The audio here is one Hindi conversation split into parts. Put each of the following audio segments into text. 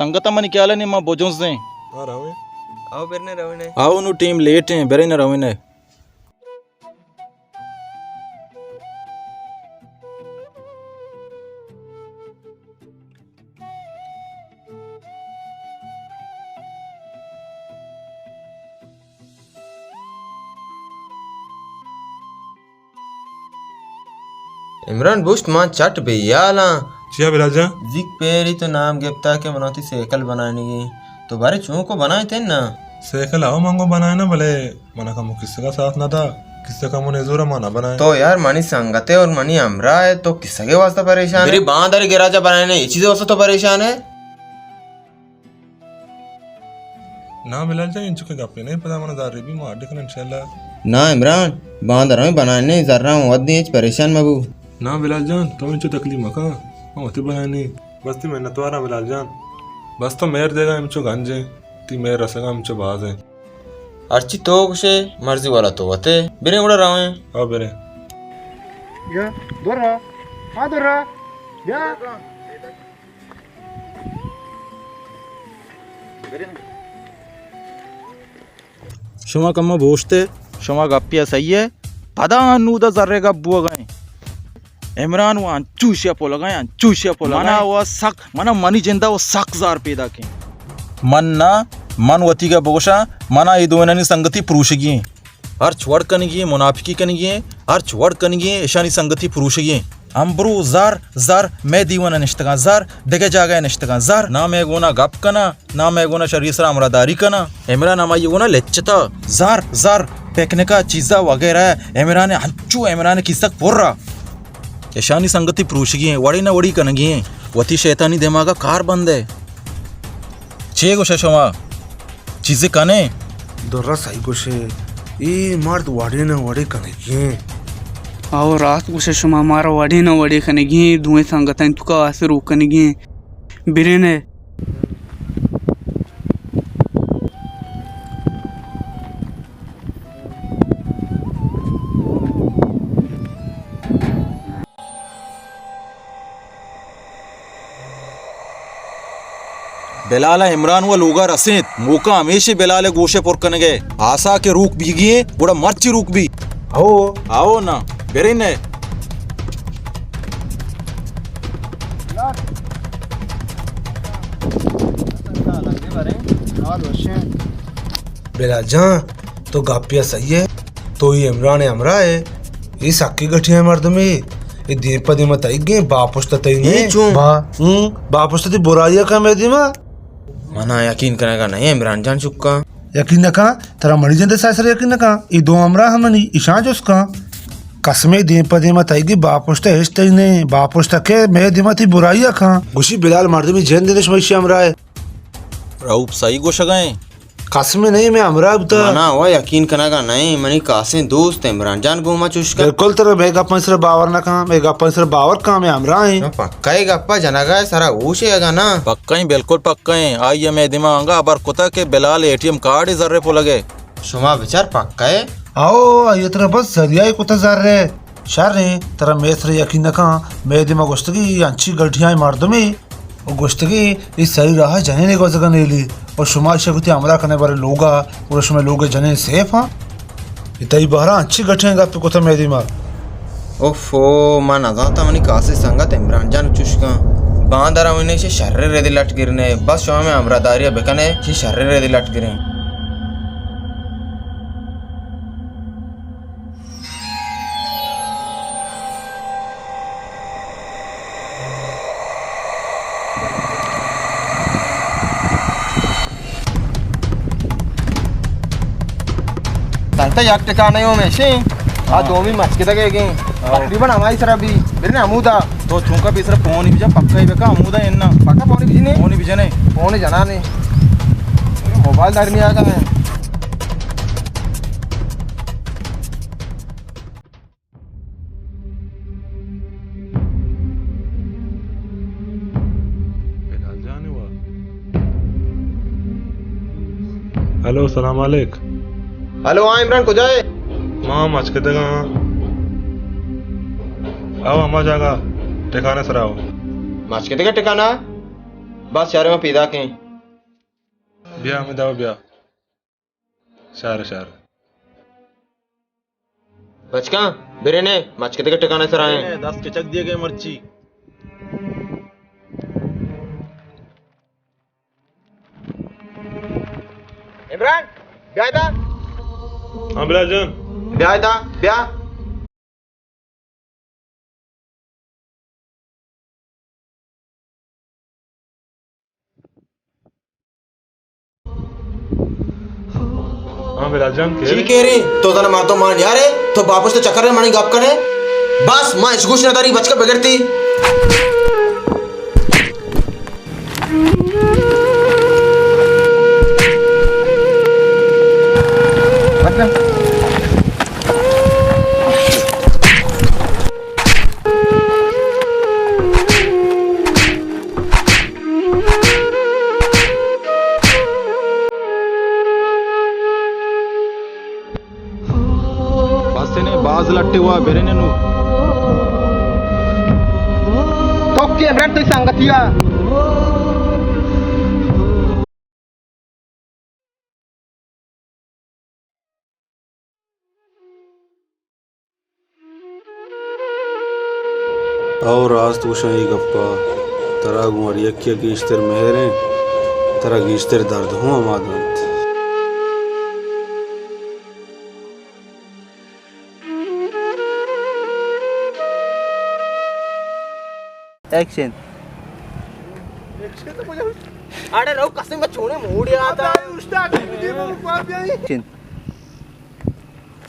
संगता मन क्या लेने मां बोझों से हाँ रावे आओ बेरने रवने आओ नु टीम लेट है बेरे न रविने इमरान बुश्त मां चट बेयाला चिया बिलाजा जिक पेरी तो नाम गिफ्ता के मनोती सेकल बनाने की तो बारे चूहों को बनाए थे ना सेकल आओ मांगो बनाए ना भले मना का किससे का साथ ना था किससे का मुने जोरा माना बनाए तो यार मनी संगते और मनी अमरा है तो किसके के वास्ते परेशान है मेरी बांधर गिराजा बनाने ये चीजें वास्ते तो परेशान है ना बिलाजा इन चुके गप्पे नहीं पता मना दारी भी मार देखना इंशाल्लाह ना इमरान बांधर में बनाने जर रहा हूँ वद्दी परेशान मबू ना बिलाल जान तो इंचो तकलीफ मका होती बनानी बस ती मेहनत वाला बिलाल जान बस तो मेर देगा इंचो गंजे ती मेर रसगा इंचो बाज है अर्ची तो कुशे मर्जी वाला तो वते बिने उड़ा रहा है आओ बेरे या दोरा हाँ दोरा या शुमा कम्मा बोझते शुमा गप्पिया सही है पदा नूदा जर्रे गब्बुआ गए इमरान वो अंचूशिया पोला गए अंचूशिया पोला मना वो सक मना मनी जिंदा वो सक जार पैदा के मन ना मन वती का बोशा मना ये दोनों संगति पुरुषगी हर छवड़ कनगी मुनाफिकी कनगी हर छवड़ कनगी ईशानी संगति पुरुषगी अंबरू जार जार मैं दीवाना निश्तगा जार देखे जागा निश्तगा जार ना मैं गोना गप कना ना मैं गोना शरीर सरा अमरादारी कना इमरान हमारी गोना लेच्चता जार जार फेंकने का चीज़ा वगैरह इमरान हंचू इमरान किसक पोर्रा ईशानी संगति पुरुषगी है वड़ी ना वड़ी कनगी है वती शैतानी दिमागा कार बंद है छे गो शशमा चीज़ें कने दोरा सही गोशे ये मर्द वाड़े ना वाड़े कनेगी आओ रात को से शुमा मारा वड़ी ना वड़ी कनेगी धुएं संगत हैं तुका आसे रोक कनेगी बिरेने बेलाला इमरान व लोगा रसेत मौका हमेशा बेलाले गोशे पुर कने गए आशा के रूक भी गए बड़ा मर्ची रूक भी आओ आओ ना बेरे ने बेला जा तो गापिया सही है तो ये इमरान अमरा है ये साकी गठिया मर्द में ये दीपदी मत आई गए बापुष्ट तई ने बापुष्ट ती बुराइया का मैं दिमा मना यकीन करेगा नहीं इमरान जान चुका यकीन न का तेरा मरी जंदे सासर यकीन न का ये दो अमरा हमनी ईशान जो उसका कसमे दीपदी मत आई गई बापुष्ट हेस्ट तई ने बापुष्ट के मैं दिमा ती बुराइया खा गुशी बिलाल मर्द में जैन देश में अमरा है राउप सही गोशा गए कसमे नहीं मैं अमरा अब मना हुआ यकीन करेगा नहीं मनी कासे दोस्त इमरान जान घूमा चुस्का बिल्कुल तेरा मेगा पंसर बावर ना कहा मेगा पंसर बावर कहा मैं अमरा है पक्का ही गप्पा जनागा सारा ऊशेगा ना पक्का ही बिल्कुल पक्का ही आइए मैं दिमागा अबर कुता के बेलाल एटीएम कार्ड ही जर्रे पो लगे शुमा विचार पक्का है आओ ये तेरा बस जरिया ही कुता जार रहे शर रे तेरा मेसर यकीन न कहा मैं दिमाग गोश्तगी अच्छी गठिया मार दो में और गोश्तगी इस सही रहा जने ने गोजगा नहीं ली और शुमार शकुती हमला करने वाले लोगा पूरे समय लोग जने सेफ हाँ इतनी बहरा अच्छी गठिया गा पे कुता मैं दिमाग ओफो मन अजाता मनी कासे संगत इमरान जान चुस्का बांधरा मने से शर्रे रेदी लट गिरने बस शुमा में अमरादारिया बेकने से शर्रे रेदी लट गिरे तंता याक टिकाने हो में से आ दो भी मच के तक गए तकरीबन हमारी तरह भी मेरे ने अमूदा तो चूंका भी सिर्फ फोन ही बिजा पक्का ही बेका अमूदा इन्ना पक्का पौनी बिजने फोन ही बिजने फोन ही जना ने मोबाइल दार नहीं आगा है हेलो सलाम वालेक हेलो हाँ इमरान को जाए मां मच के देगा आओ अम्मा जागा ठिकाने सर आओ मच के देगा ठिकाना बस शहर में पैदा के ब्याह में दाव ब्याह शहर शहर बचका बेरे ने मचके के ठिकाने सर आए 10 के चक दिए गए मर्ची इमरान ब्याह था हाँ बिलाल जान ब्याह था ब्याह हाँ बिलाल जान जी कह रही तो तना मार तो मान यार तो वापस तो चक्कर में मानी गप करे बस मां इस गुश न तारी बचका बिगड़ती బస్సెనే బాజులట్టివా బెరెనే నువ్వు Tokki Imran tu sangatia. और रास्त उशाई गप्पा तरा गुमरिया की गीश्तर मेहरे तरा गीश्तर दर्द हूँ अमादंत एक्शन अरे रो कसम में छोड़े मोड़ आता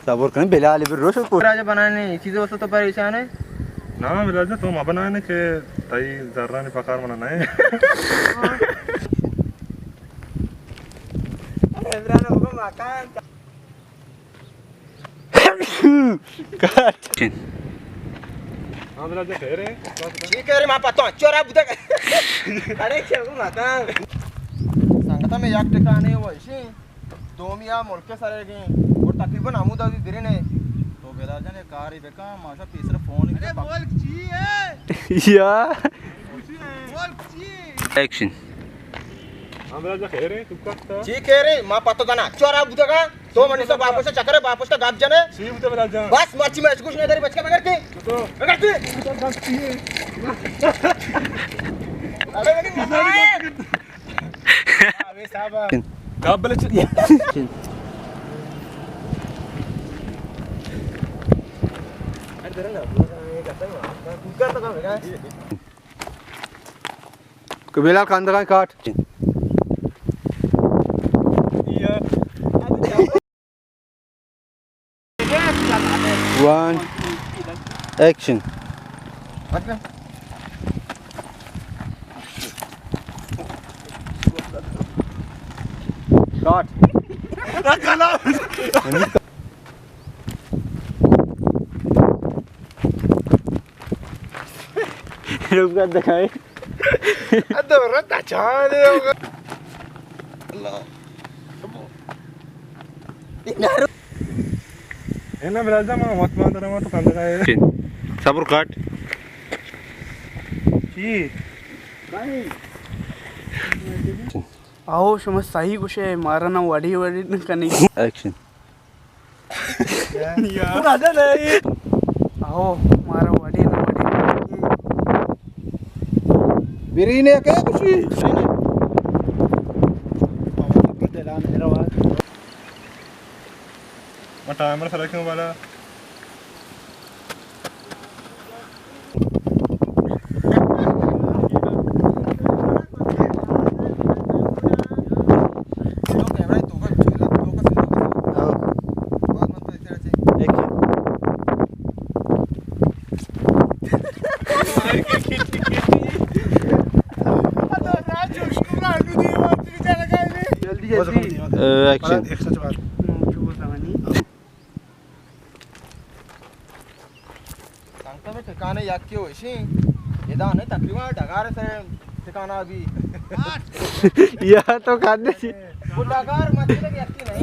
सबर करें बिलाल भी रोश को राजा बनाने चीजें वस्तु तो परेशान है ना बिलाल जान तुम अपना है के ताई जर्रा ने पकार मना है हाँ बिलाल जान कह रहे ठीक है रे मां पतो चोरा बुदा अरे क्या को माता संगता में याक ठिकाने हो ऐसे दोमिया मुल्क के सारे गए और तकरीबन आमुदा भी दिरे ने तो बेलाल जाने कार ही बेका माशा तीसरा फोन अरे बोल ची है या बोल ची एक्शन हाँ बिलाल जान कह रहे तुम का ठीक है रे मां पतो तना चोरा बुदा का तो मनीषा वापस से चक्कर वापस का गाप जाने सी बुते बिलाल जान बस मच्छी में कुछ नहीं तेरी बचका बिगड़ती तो बिगड़ती अरे अबे साहब कब बले बिलाल कांदा का काट वन एक्शन रुक कर दिखाए अदर तचाने होगा है ना बिलाल जान मैं मत मान रहा हूँ तो कांदा का है सबर काट आओ समझ सही कुछ है मारा ना वड़ी वड़ी न कनी एक्शन राजा नहीं आओ मारा वड़ी ना वड़ी बिरी ने क्या कुछ मैं टाइमर सेलेक्शन वाला एक्शन संगता में ठिकाने याक के होशी ये दान है तकरीबन डगार से ठिकाना अभी या तो खाने वो डगार मत याकी नहीं